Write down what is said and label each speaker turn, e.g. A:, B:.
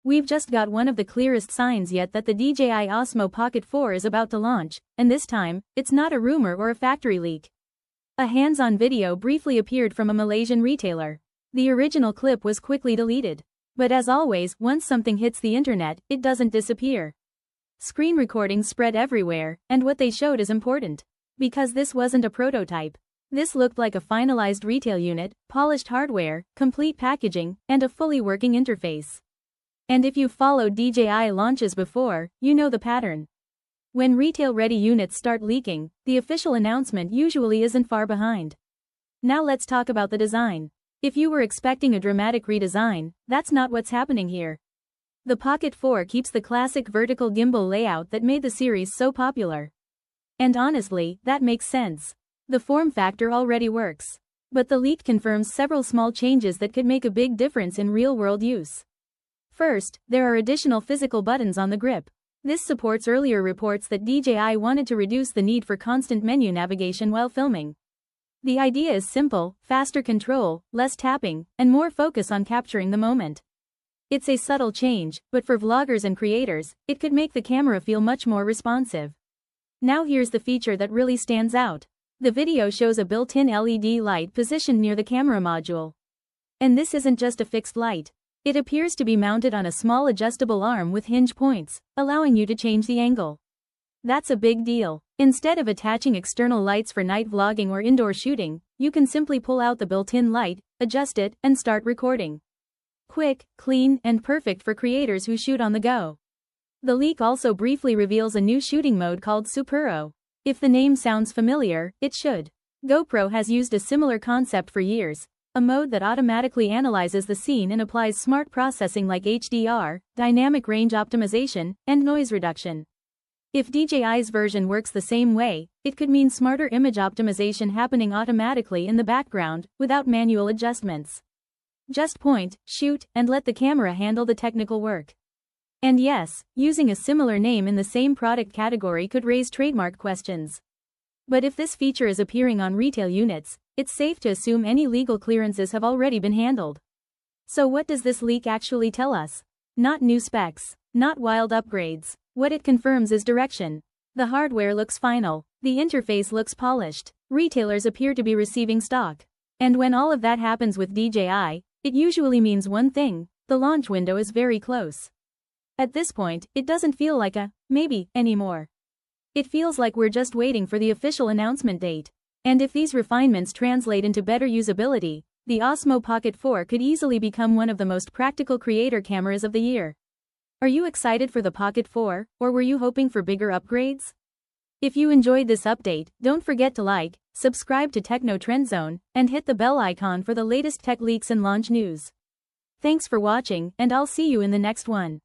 A: We've just got one of the clearest signs yet that the DJI Osmo Pocket 4 is about to launch, and this time, it's not a rumor or a factory leak. A hands-on video briefly appeared from a Malaysian retailer. The original clip was quickly deleted. But as always, once something hits the internet, it doesn't disappear. Screen recordings spread everywhere, and what they showed is important. Because this wasn't a prototype. This looked like a finalized retail unit, polished hardware, complete packaging, and a fully working interface. And if you've followed DJI launches before, you know the pattern. When retail-ready units start leaking, the official announcement usually isn't far behind. Now let's talk about the design. If you were expecting a dramatic redesign, that's not what's happening here. The Pocket 4 keeps the classic vertical gimbal layout that made the series so popular. And honestly, that makes sense. The form factor already works. But the leak confirms several small changes that could make a big difference in real-world use. First, there are additional physical buttons on the grip. This supports earlier reports that DJI wanted to reduce the need for constant menu navigation while filming. The idea is simple: faster control, less tapping, and more focus on capturing the moment. It's a subtle change, but for vloggers and creators, it could make the camera feel much more responsive. Now here's the feature that really stands out. The video shows a built-in LED light positioned near the camera module. And this isn't just a fixed light. It appears to be mounted on a small adjustable arm with hinge points, allowing you to change the angle. That's a big deal. Instead of attaching external lights for night vlogging or indoor shooting, you can simply pull out the built-in light, adjust it, and start recording. Quick, clean, and perfect for creators who shoot on the go. The leak also briefly reveals a new shooting mode called Supero. If the name sounds familiar, it should. GoPro has used a similar concept for years, a mode that automatically analyzes the scene and applies smart processing like HDR, dynamic range optimization, and noise reduction. If DJI's version works the same way, it could mean smarter image optimization happening automatically in the background, without manual adjustments. Just point, shoot, and let the camera handle the technical work. And yes, using a similar name in the same product category could raise trademark questions. But if this feature is appearing on retail units, it's safe to assume any legal clearances have already been handled. So what does this leak actually tell us? Not new specs, not wild upgrades. What it confirms is direction. The hardware looks final, the interface looks polished, retailers appear to be receiving stock. And when all of that happens with DJI, it usually means one thing: the launch window is very close. At this point, it doesn't feel like a maybe anymore. It feels like we're just waiting for the official announcement date. And if these refinements translate into better usability, the Osmo Pocket 4 could easily become one of the most practical creator cameras of the year. Are you excited for the Pocket 4, or were you hoping for bigger upgrades? If you enjoyed this update, don't forget to like, subscribe to Techno Trend Zone, and hit the bell icon for the latest tech leaks and launch news. Thanks for watching, and I'll see you in the next one.